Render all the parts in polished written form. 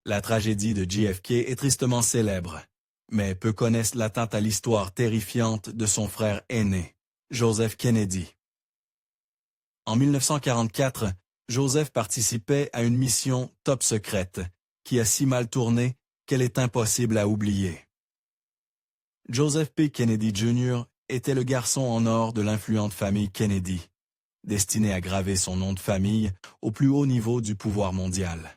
La tragédie de JFK est tristement célèbre, mais peu connaissent l'atteinte à l'histoire terrifiante de son frère aîné, Joseph Kennedy. En 1944, Joseph participait à une mission top secrète qui a si mal tourné qu'elle est impossible à oublier. Joseph P. Kennedy Jr. était le garçon en or de l'influente famille Kennedy, destiné à graver son nom de famille au plus haut niveau du pouvoir mondial.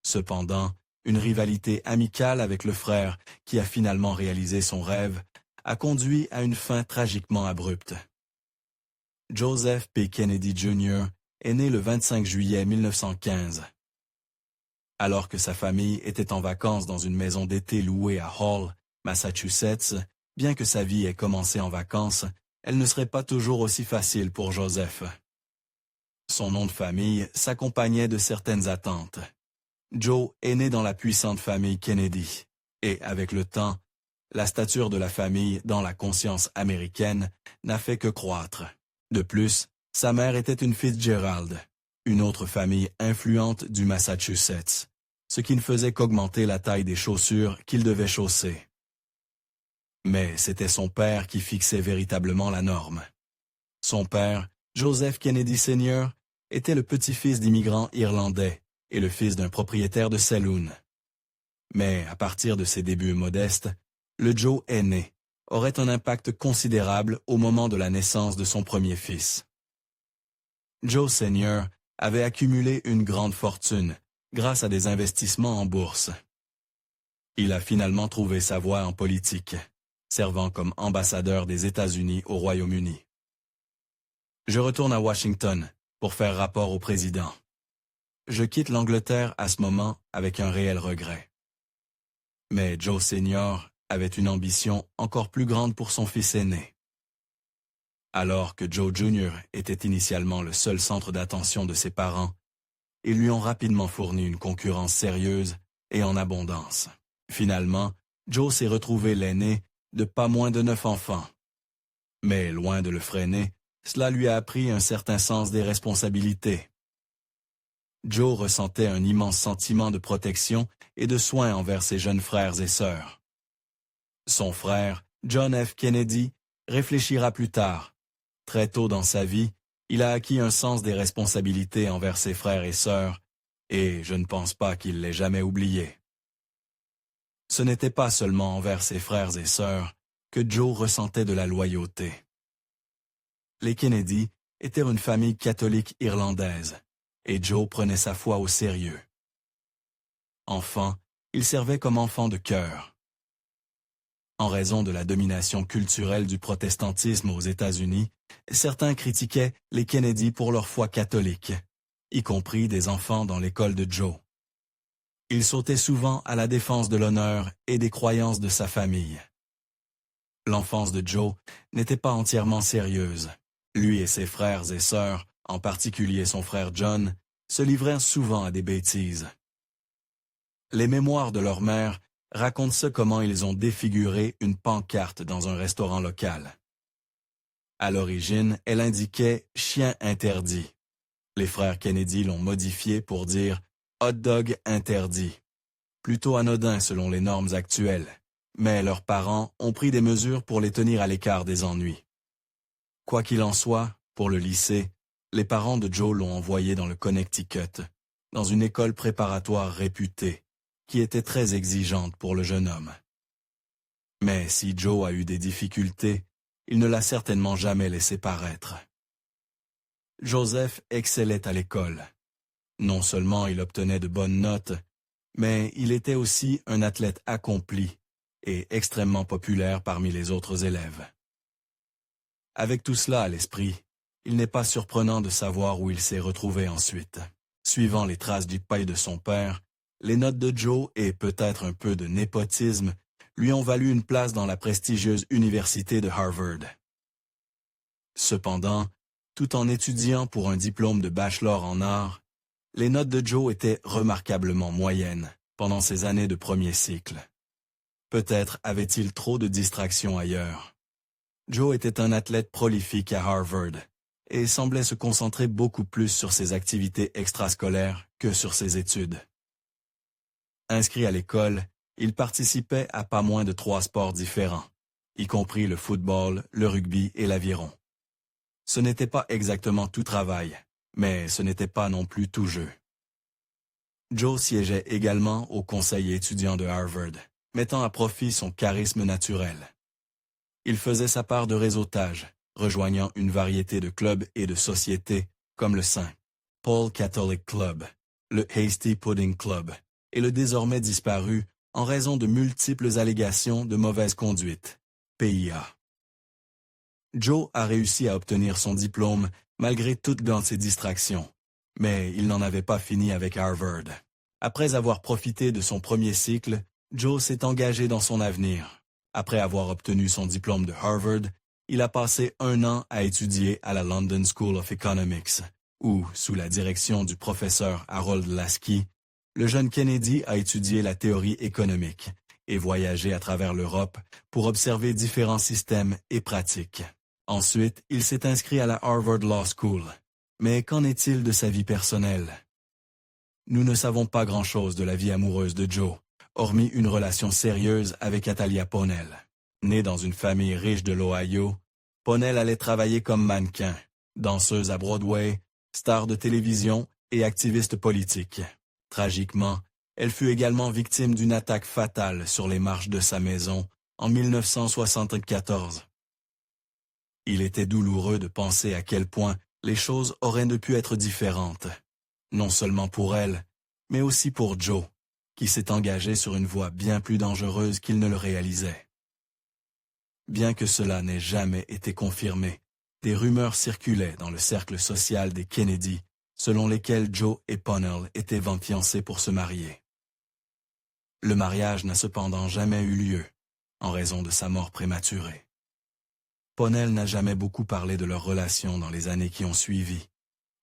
Cependant, une rivalité amicale avec le frère, qui a finalement réalisé son rêve, a conduit à une fin tragiquement abrupte. Joseph P. Kennedy Jr. est né le 25 juillet 1915. Alors que sa famille était en vacances dans une maison d'été louée à Hall, Massachusetts, bien que sa vie ait commencé en vacances, elle ne serait pas toujours aussi facile pour Joseph. Son nom de famille s'accompagnait de certaines attentes. Joe est né dans la puissante famille Kennedy, et avec le temps, la stature de la famille dans la conscience américaine n'a fait que croître. De plus, sa mère était une Fitzgerald, une autre famille influente du Massachusetts, ce qui ne faisait qu'augmenter la taille des chaussures qu'il devait chausser. Mais c'était son père qui fixait véritablement la norme. Son père, Joseph Kennedy Sr., était le petit-fils d'immigrants irlandais et le fils d'un propriétaire de saloon. Mais à partir de ses débuts modestes, le Joe aîné aurait un impact considérable au moment de la naissance de son premier fils. Joe Sr. avait accumulé une grande fortune grâce à des investissements en bourse. Il a finalement trouvé sa voie en politique, servant comme ambassadeur des États-Unis au Royaume-Uni. Je retourne à Washington pour faire rapport au président. Je quitte l'Angleterre à ce moment avec un réel regret. Mais Joe Sr. avait une ambition encore plus grande pour son fils aîné. Alors que Joe Jr. était initialement le seul centre d'attention de ses parents, ils lui ont rapidement fourni une concurrence sérieuse et en abondance. Finalement, Joe s'est retrouvé l'aîné de pas moins de 9 enfants. Mais loin de le freiner, cela lui a appris un certain sens des responsabilités. Joe ressentait un immense sentiment de protection et de soin envers ses jeunes frères et sœurs. Son frère, John F. Kennedy, réfléchira plus tard. Très tôt dans sa vie, il a acquis un sens des responsabilités envers ses frères et sœurs, et je ne pense pas qu'il l'ait jamais oublié. Ce n'était pas seulement envers ses frères et sœurs que Joe ressentait de la loyauté. Les Kennedy étaient une famille catholique irlandaise, et Joe prenait sa foi au sérieux. Enfant, il servait comme enfant de cœur. En raison de la domination culturelle du protestantisme aux États-Unis, certains critiquaient les Kennedy pour leur foi catholique, y compris des enfants dans l'école de Joe. Il sautait souvent à la défense de l'honneur et des croyances de sa famille. L'enfance de Joe n'était pas entièrement sérieuse. Lui et ses frères et sœurs, en particulier son frère John, se livrèrent souvent à des bêtises. Les mémoires de leur mère racontent ce comment ils ont défiguré une pancarte dans un restaurant local. À l'origine, elle indiquait « chien interdit ». Les frères Kennedy l'ont modifié pour dire « hot dog interdit », plutôt anodin selon les normes actuelles, mais leurs parents ont pris des mesures pour les tenir à l'écart des ennuis. Quoi qu'il en soit, pour le lycée, les parents de Joe l'ont envoyé dans le Connecticut, dans une école préparatoire réputée, qui était très exigeante pour le jeune homme. Mais si Joe a eu des difficultés, il ne l'a certainement jamais laissé paraître. Joseph excellait à l'école. Non seulement il obtenait de bonnes notes, mais il était aussi un athlète accompli et extrêmement populaire parmi les autres élèves. Avec tout cela à l'esprit, il n'est pas surprenant de savoir où il s'est retrouvé ensuite. Suivant les traces du paille de son père, les notes de Joe et peut-être un peu de népotisme lui ont valu une place dans la prestigieuse université de Harvard. Cependant, tout en étudiant pour un diplôme de bachelor en arts, les notes de Joe étaient remarquablement moyennes pendant ses années de premier cycle. Peut-être avait-il trop de distractions ailleurs. Joe était un athlète prolifique à Harvard et semblait se concentrer beaucoup plus sur ses activités extrascolaires que sur ses études. Inscrit à l'école, il participait à pas moins de 3 sports différents, y compris le football, le rugby et l'aviron. Ce n'était pas exactement tout travail, mais ce n'était pas non plus tout jeu. Joe siégeait également au conseil étudiant de Harvard, mettant à profit son charisme naturel. Il faisait sa part de réseautage, rejoignant une variété de clubs et de sociétés comme le St. Paul Catholic Club, le Hasty Pudding Club et le désormais disparu en raison de multiples allégations de mauvaise conduite, PIA. Joe a réussi à obtenir son diplôme malgré toutes ses distractions, mais il n'en avait pas fini avec Harvard. Après avoir profité de son premier cycle, Joe s'est engagé dans son avenir. Après avoir obtenu son diplôme de Harvard, il a passé 1 an à étudier à la London School of Economics, où, sous la direction du professeur Harold Laski, le jeune Kennedy a étudié la théorie économique et voyagé à travers l'Europe pour observer différents systèmes et pratiques. Ensuite, il s'est inscrit à la Harvard Law School. Mais qu'en est-il de sa vie personnelle? Nous ne savons pas grand-chose de la vie amoureuse de Joe, hormis une relation sérieuse avec Atalia Ponnell. Née dans une famille riche de l'Ohio, Ponnell allait travailler comme mannequin, danseuse à Broadway, star de télévision et activiste politique. Tragiquement, elle fut également victime d'une attaque fatale sur les marches de sa maison en 1974. Il était douloureux de penser à quel point les choses auraient pu être différentes, non seulement pour elle, mais aussi pour Joe, qui s'est engagé sur une voie bien plus dangereuse qu'il ne le réalisait. Bien que cela n'ait jamais été confirmé, des rumeurs circulaient dans le cercle social des Kennedy, selon lesquelles Joe et Ponnell étaient fiancés pour se marier. Le mariage n'a cependant jamais eu lieu, en raison de sa mort prématurée. Ponnell n'a jamais beaucoup parlé de leur relation dans les années qui ont suivi,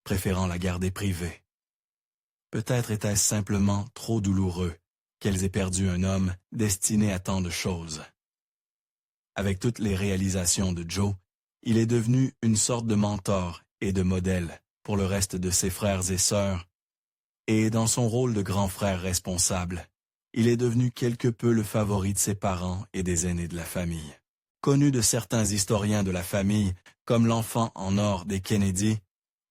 préférant la garder privée. Peut-être était-ce simplement trop douloureux qu'elles aient perdu un homme destiné à tant de choses. Avec toutes les réalisations de Joe, il est devenu une sorte de mentor et de modèle pour le reste de ses frères et sœurs, et dans son rôle de grand frère responsable, il est devenu quelque peu le favori de ses parents et des aînés de la famille. Connu de certains historiens de la famille comme l'enfant en or des Kennedy,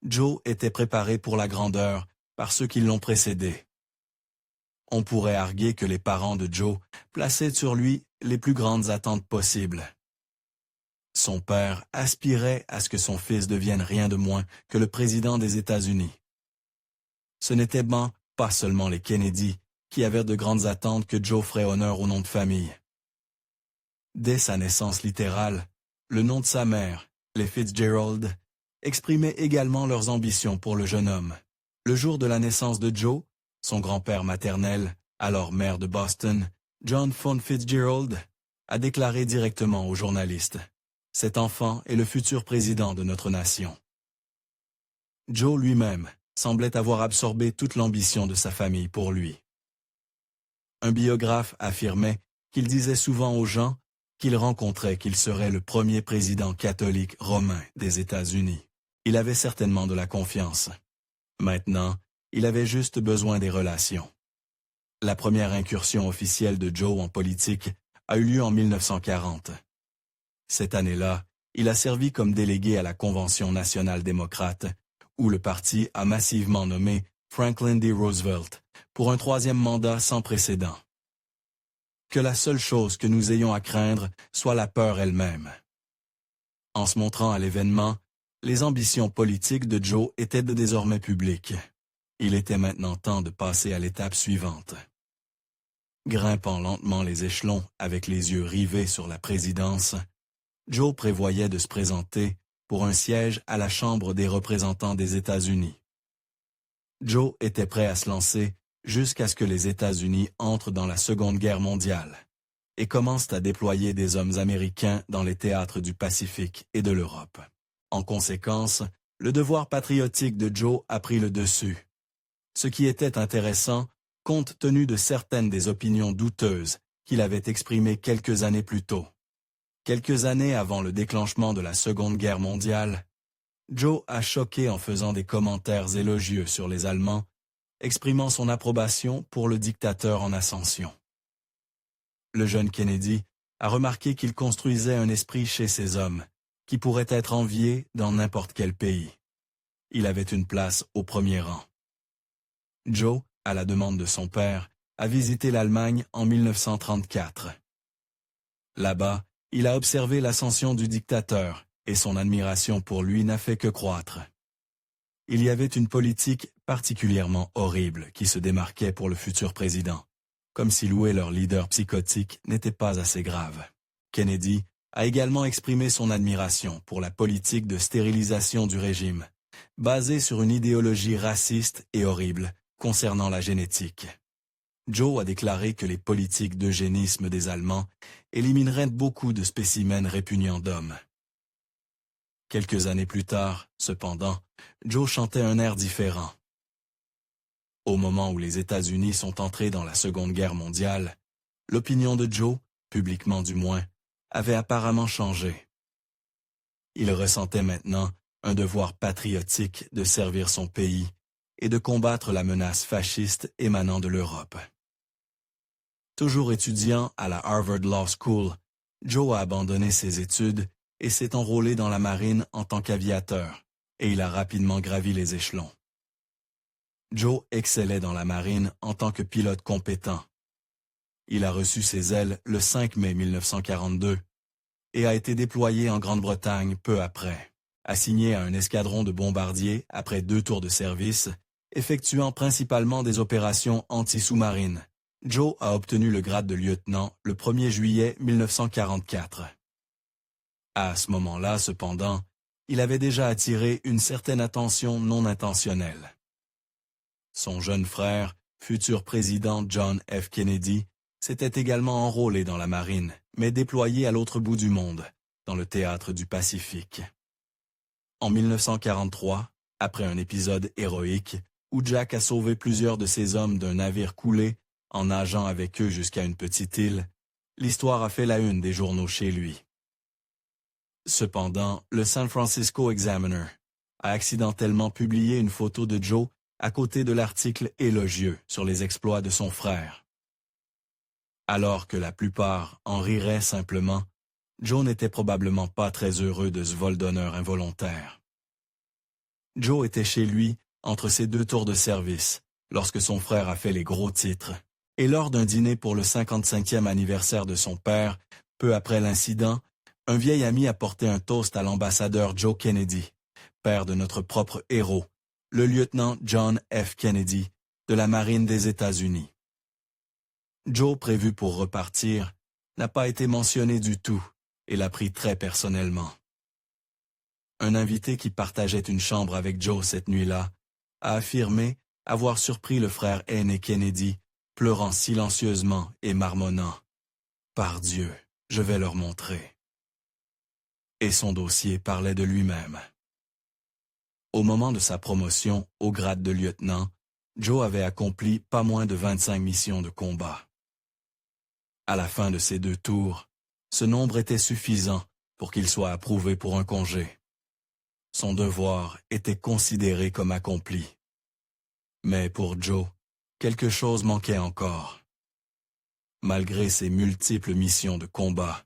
Joe était préparé pour la grandeur par ceux qui l'ont précédé. On pourrait arguer que les parents de Joe plaçaient sur lui les plus grandes attentes possibles. Son père aspirait à ce que son fils devienne rien de moins que le président des États-Unis. Ce n'était pas seulement les Kennedy qui avaient de grandes attentes que Joe ferait honneur au nom de famille. Dès sa naissance littérale, le nom de sa mère, les Fitzgerald, exprimait également leurs ambitions pour le jeune homme. Le jour de la naissance de Joe, son grand-père maternel, alors maire de Boston, John Phone Fitzgerald, a déclaré directement aux journalistes: « Cet enfant est le futur président de notre nation. » Joe lui-même semblait avoir absorbé toute l'ambition de sa famille pour lui. Un biographe affirmait qu'il disait souvent aux gens qu'il rencontrait qu'il serait le premier président catholique romain des États-Unis. Il avait certainement de la confiance. Maintenant, il avait juste besoin des relations. La première incursion officielle de Joe en politique a eu lieu en 1940. Cette année-là, il a servi comme délégué à la Convention nationale démocrate, où le parti a massivement nommé Franklin D. Roosevelt pour un 3e mandat sans précédent. Que la seule chose que nous ayons à craindre soit la peur elle-même. En se montrant à l'événement, les ambitions politiques de Joe étaient désormais publiques. Il était maintenant temps de passer à l'étape suivante. Grimpant lentement les échelons avec les yeux rivés sur la présidence, Joe prévoyait de se présenter pour un siège à la Chambre des représentants des États-Unis. Joe était prêt à se lancer jusqu'à ce que les États-Unis entrent dans la Seconde Guerre mondiale et commencent à déployer des hommes américains dans les théâtres du Pacifique et de l'Europe. En conséquence, le devoir patriotique de Joe a pris le dessus. Ce qui était intéressant, compte tenu de certaines des opinions douteuses qu'il avait exprimées quelques années plus tôt. Quelques années avant le déclenchement de la Seconde Guerre mondiale, Joe a choqué en faisant des commentaires élogieux sur les Allemands exprimant son approbation pour le dictateur en ascension. Le jeune Kennedy a remarqué qu'il construisait un esprit chez ces hommes, qui pourrait être envié dans n'importe quel pays. Il avait une place au premier rang. Joe, à la demande de son père, a visité l'Allemagne en 1934. Là-bas, il a observé l'ascension du dictateur, et son admiration pour lui n'a fait que croître. Il y avait une politique particulièrement horrible qui se démarquait pour le futur président, comme si louer leur leader psychotique n'était pas assez grave. Kennedy a également exprimé son admiration pour la politique de stérilisation du régime, basée sur une idéologie raciste et horrible concernant la génétique. Joe a déclaré que les politiques d'eugénisme des Allemands élimineraient beaucoup de spécimens répugnants d'hommes. Quelques années plus tard, cependant, Joe chantait un air différent. Au moment où les États-Unis sont entrés dans la Seconde Guerre mondiale, l'opinion de Joe, publiquement du moins, avait apparemment changé. Il ressentait maintenant un devoir patriotique de servir son pays et de combattre la menace fasciste émanant de l'Europe. Toujours étudiant à la Harvard Law School, Joe a abandonné ses études et s'est enrôlé dans la marine en tant qu'aviateur, et il a rapidement gravi les échelons. Joe excellait dans la marine en tant que pilote compétent. Il a reçu ses ailes le 5 mai 1942 et a été déployé en Grande-Bretagne peu après, assigné à un escadron de bombardiers après 2 tours de service, effectuant principalement des opérations anti-sous-marines. Joe a obtenu le grade de lieutenant le 1er juillet 1944. À ce moment-là, cependant, il avait déjà attiré une certaine attention non intentionnelle. Son jeune frère, futur président John F. Kennedy, s'était également enrôlé dans la marine, mais déployé à l'autre bout du monde, dans le théâtre du Pacifique. En 1943, après un épisode héroïque, où Jack a sauvé plusieurs de ses hommes d'un navire coulé en nageant avec eux jusqu'à une petite île, l'histoire a fait la une des journaux chez lui. Cependant, le San Francisco Examiner a accidentellement publié une photo de Joe à côté de l'article élogieux sur les exploits de son frère. Alors que la plupart en riraient simplement, Joe n'était probablement pas très heureux de ce vol d'honneur involontaire. Joe était chez lui entre ses 2 tours de service, lorsque son frère a fait les gros titres, et lors d'un dîner pour le 55e anniversaire de son père, peu après l'incident, un vieil ami a porté un toast à l'ambassadeur Joe Kennedy, père de notre propre héros, le lieutenant John F. Kennedy, de la marine des États-Unis. Joe, prévu pour repartir, n'a pas été mentionné du tout et l'a pris très personnellement. Un invité qui partageait une chambre avec Joe cette nuit-là a affirmé avoir surpris le frère aîné Kennedy, pleurant silencieusement et marmonnant « Par Dieu, je vais leur montrer ». Et son dossier parlait de lui-même. Au moment de sa promotion au grade de lieutenant, Joe avait accompli pas moins de 25 missions de combat. À la fin de ces 2 tours, ce nombre était suffisant pour qu'il soit approuvé pour un congé. Son devoir était considéré comme accompli. Mais pour Joe, quelque chose manquait encore. Malgré ses multiples missions de combat,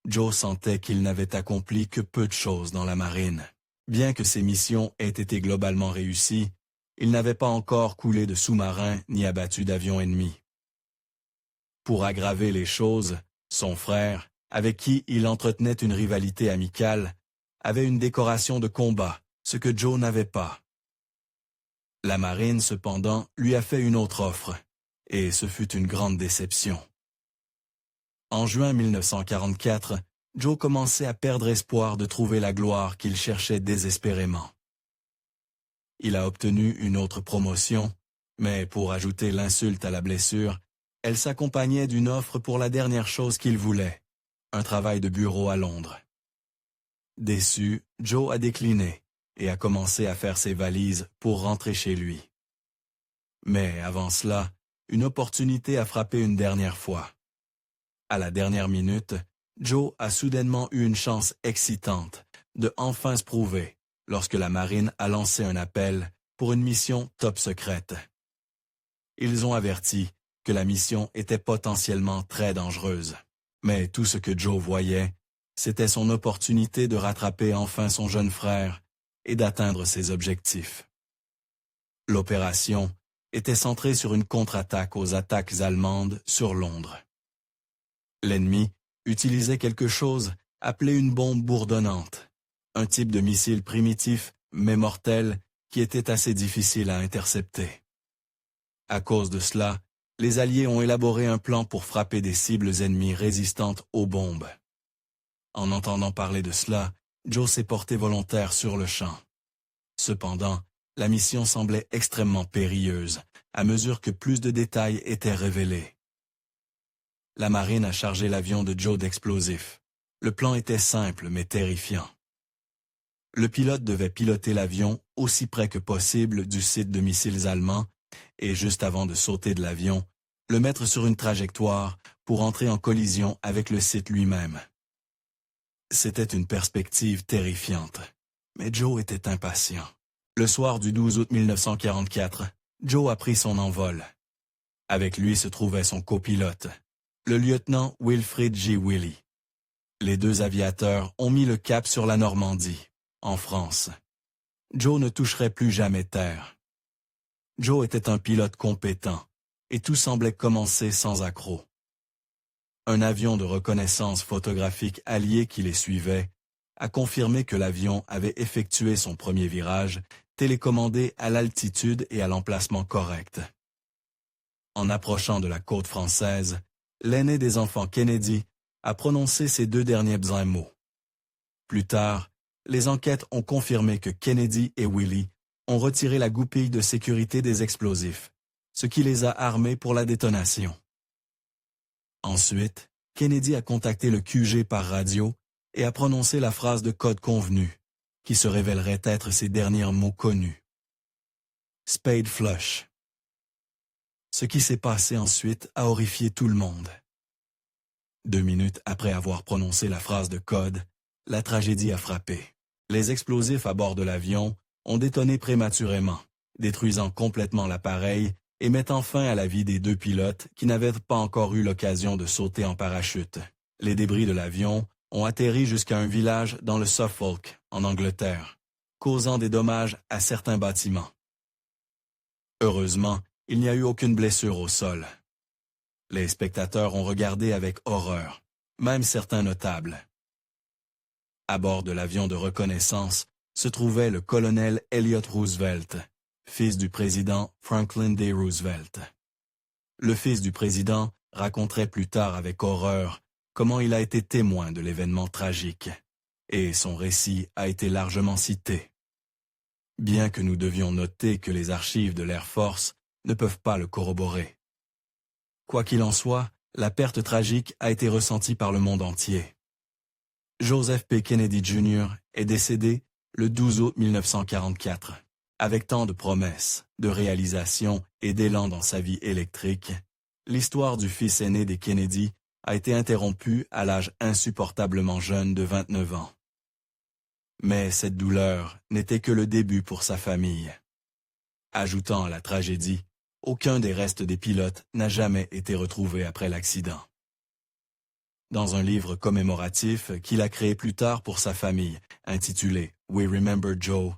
Joe sentait qu'il n'avait accompli que peu de choses dans la marine. Bien que ses missions aient été globalement réussies, il n'avait pas encore coulé de sous-marins ni abattu d'avions ennemis. Pour aggraver les choses, son frère, avec qui il entretenait une rivalité amicale, avait une décoration de combat, ce que Joe n'avait pas. La marine, cependant, lui a fait une autre offre, et ce fut une grande déception. En juin 1944, Joe commençait à perdre espoir de trouver la gloire qu'il cherchait désespérément. Il a obtenu une autre promotion, mais pour ajouter l'insulte à la blessure, elle s'accompagnait d'une offre pour la dernière chose qu'il voulait, un travail de bureau à Londres. Déçu, Joe a décliné et a commencé à faire ses valises pour rentrer chez lui. Mais avant cela, une opportunité a frappé une dernière fois. À la dernière minute, Joe a soudainement eu une chance excitante de enfin se prouver lorsque la marine a lancé un appel pour une mission top secrète. ils ont averti que la mission était potentiellement très dangereuse. Mais tout ce que Joe voyait, c'était son opportunité de rattraper enfin son jeune frère et d'atteindre ses objectifs. L'opération était centrée sur une contre-attaque aux attaques allemandes sur Londres. L'ennemi utilisait quelque chose appelé une bombe bourdonnante, un type de missile primitif mais mortel qui était assez difficile à intercepter. À cause de cela, les Alliés ont élaboré un plan pour frapper des cibles ennemies résistantes aux bombes. En entendant parler de cela, Joe s'est porté volontaire sur le champ. Cependant, la mission semblait extrêmement périlleuse, à mesure que plus de détails étaient révélés. La marine a chargé l'avion de Joe d'explosifs. Le plan était simple mais terrifiant. Le pilote devait piloter l'avion aussi près que possible du site de missiles allemand et juste avant de sauter de l'avion, le mettre sur une trajectoire pour entrer en collision avec le site lui-même. C'était une perspective terrifiante, mais Joe était impatient. Le soir du 12 août 1944, Joe a pris son envol. Avec lui se trouvait son copilote, le lieutenant Wilfrid J. Willey. Les deux aviateurs ont mis le cap sur la Normandie, en France. Joe ne toucherait plus jamais terre. Joe était un pilote compétent, et tout semblait commencer sans accroc. Un avion de reconnaissance photographique allié qui les suivait a confirmé que l'avion avait effectué son premier virage, télécommandé à l'altitude et à l'emplacement correct. En approchant de la côte française, l'aîné des enfants Kennedy a prononcé ces deux derniers mots. Plus tard, les enquêtes ont confirmé que Kennedy et Willey ont retiré la goupille de sécurité des explosifs, ce qui les a armés pour la détonation. Ensuite, Kennedy a contacté le QG par radio et a prononcé la phrase de code convenue, qui se révélerait être ses derniers mots connus. Spade flush. Ce qui s'est passé ensuite a horrifié tout le monde. 2 minutes après avoir prononcé la phrase de code, la tragédie a frappé. Les explosifs à bord de l'avion ont détonné prématurément, détruisant complètement l'appareil et mettant fin à la vie des deux pilotes qui n'avaient pas encore eu l'occasion de sauter en parachute. Les débris de l'avion ont atterri jusqu'à un village dans le Suffolk, en Angleterre, causant des dommages à certains bâtiments. Heureusement, il n'y a eu aucune blessure au sol. Les spectateurs ont regardé avec horreur, même certains notables. À bord de l'avion de reconnaissance se trouvait le colonel Elliott Roosevelt, fils du président Franklin D. Roosevelt. Le fils du président raconterait plus tard avec horreur comment il a été témoin de l'événement tragique, et son récit a été largement cité. Bien que nous devions noter que les archives de l'Air Force ne peuvent pas le corroborer. Quoi qu'il en soit, la perte tragique a été ressentie par le monde entier. Joseph P. Kennedy Jr. est décédé le 12 août 1944. Avec tant de promesses, de réalisations et d'élan dans sa vie électrique, l'histoire du fils aîné des Kennedy a été interrompue à l'âge insupportablement jeune de 29 ans. Mais cette douleur n'était que le début pour sa famille. Ajoutant à la tragédie, aucun des restes des pilotes n'a jamais été retrouvé après l'accident. Dans un livre commémoratif qu'il a créé plus tard pour sa famille, intitulé « We Remember Joe »,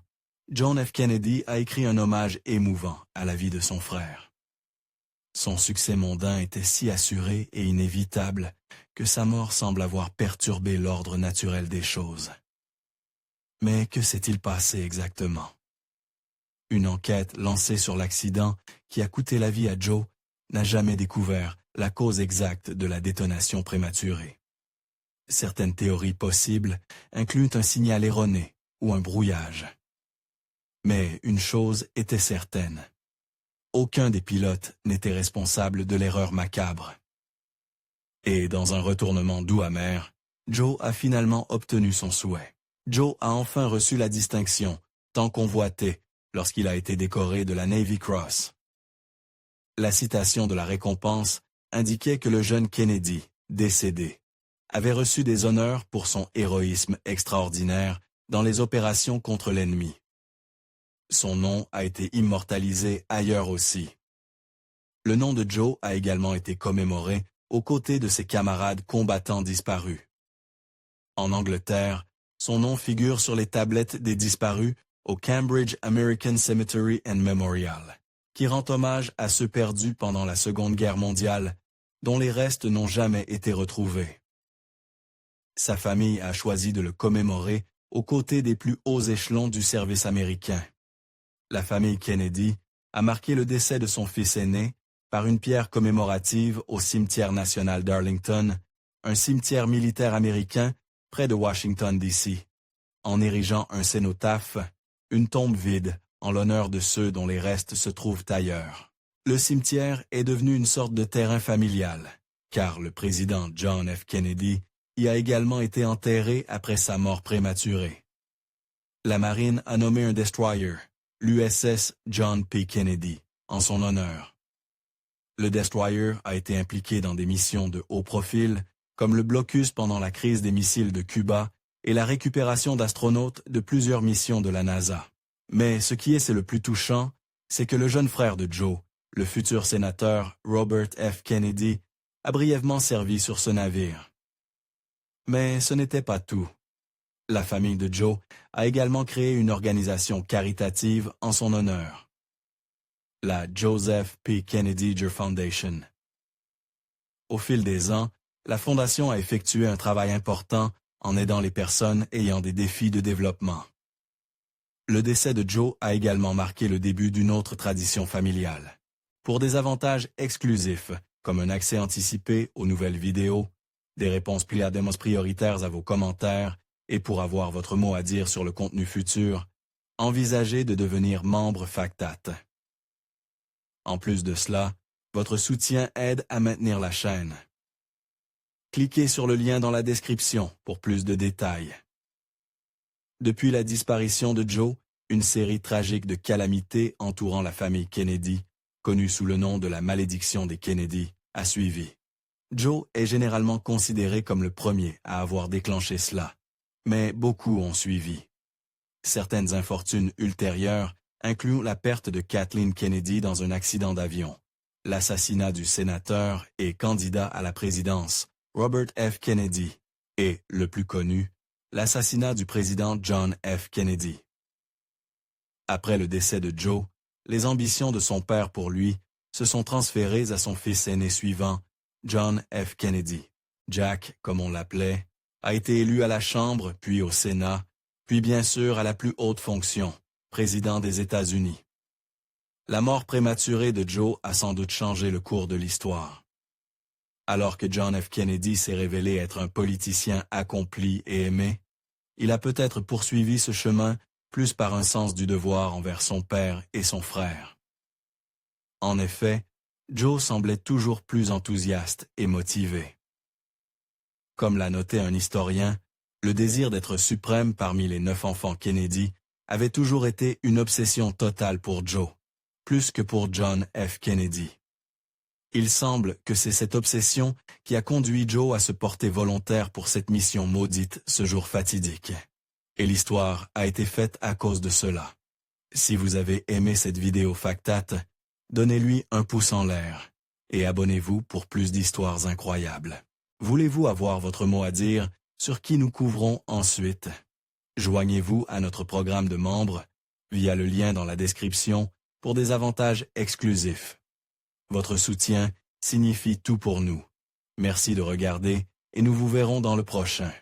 John F. Kennedy a écrit un hommage émouvant à la vie de son frère. Son succès mondain était si assuré et inévitable que sa mort semble avoir perturbé l'ordre naturel des choses. Mais que s'est-il passé exactement? Une enquête lancée sur l'accident qui a coûté la vie à Joe n'a jamais découvert la cause exacte de la détonation prématurée. Certaines théories possibles incluent un signal erroné ou un brouillage. Mais une chose était certaine. Aucun des pilotes n'était responsable de l'erreur macabre. Et dans un retournement doux amer, Joe a finalement obtenu son souhait. Joe a enfin reçu la distinction, tant convoitée, lorsqu'il a été décoré de la Navy Cross. La citation de la récompense indiquait que le jeune Kennedy, décédé, avait reçu des honneurs pour son héroïsme extraordinaire dans les opérations contre l'ennemi. Son nom a été immortalisé ailleurs aussi. Le nom de Joe a également été commémoré aux côtés de ses camarades combattants disparus. En Angleterre, son nom figure sur les tablettes des disparus au Cambridge American Cemetery and Memorial, qui rend hommage à ceux perdus pendant la Seconde Guerre mondiale, dont les restes n'ont jamais été retrouvés. Sa famille a choisi de le commémorer aux côtés des plus hauts échelons du service américain. La famille Kennedy a marqué le décès de son fils aîné par une pierre commémorative au cimetière national d'Arlington, un cimetière militaire américain près de Washington, D.C., en érigeant un cénotaphe, une tombe vide, en l'honneur de ceux dont les restes se trouvent ailleurs. Le cimetière est devenu une sorte de terrain familial, car le président John F. Kennedy y a également été enterré après sa mort prématurée. La marine a nommé un destroyer, l'USS John P. Kennedy, en son honneur. Le destroyer a été impliqué dans des missions de haut profil, comme le blocus pendant la crise des missiles de Cuba et la récupération d'astronautes de plusieurs missions de la NASA. Mais ce qui est le plus touchant, c'est que le jeune frère de Joe, le futur sénateur Robert F. Kennedy, a brièvement servi sur ce navire. Mais ce n'était pas tout. La famille de Joe a également créé une organisation caritative en son honneur, la Joseph P. Kennedy Jr. Foundation. Au fil des ans, la fondation a effectué un travail important en aidant les personnes ayant des défis de développement. Le décès de Joe a également marqué le début d'une autre tradition familiale. Pour des avantages exclusifs, comme un accès anticipé aux nouvelles vidéos, des réponses prioritaires à vos commentaires, et pour avoir votre mot à dire sur le contenu futur, envisagez de devenir membre Factat. En plus de cela, votre soutien aide à maintenir la chaîne. Cliquez sur le lien dans la description pour plus de détails. Depuis la disparition de Joe, une série tragique de calamités entourant la famille Kennedy, connue sous le nom de la malédiction des Kennedy, a suivi. Joe est généralement considéré comme le premier à avoir déclenché cela, mais beaucoup ont suivi. Certaines infortunes ultérieures incluent la perte de Kathleen Kennedy dans un accident d'avion, l'assassinat du sénateur et candidat à la présidence, Robert F. Kennedy, et, le plus connu, l'assassinat du président John F. Kennedy. Après le décès de Joe, les ambitions de son père pour lui se sont transférées à son fils aîné suivant, John F. Kennedy. Jack, comme on l'appelait, a été élu à la Chambre, puis au Sénat, puis bien sûr à la plus haute fonction, président des États-Unis. La mort prématurée de Joe a sans doute changé le cours de l'histoire. Alors que John F. Kennedy s'est révélé être un politicien accompli et aimé, il a peut-être poursuivi ce chemin plus par un sens du devoir envers son père et son frère. En effet, Joe semblait toujours plus enthousiaste et motivé. Comme l'a noté un historien, le désir d'être suprême parmi les 9 enfants Kennedy avait toujours été une obsession totale pour Joe, plus que pour John F. Kennedy. Il semble que c'est cette obsession qui a conduit Joe à se porter volontaire pour cette mission maudite ce jour fatidique. Et l'histoire a été faite à cause de cela. Si vous avez aimé cette vidéo Factat, donnez-lui un pouce en l'air et abonnez-vous pour plus d'histoires incroyables. Voulez-vous avoir votre mot à dire sur qui nous couvrons ensuite? Joignez-vous à notre programme de membres via le lien dans la description pour des avantages exclusifs. Votre soutien signifie tout pour nous. Merci de regarder et nous vous verrons dans le prochain.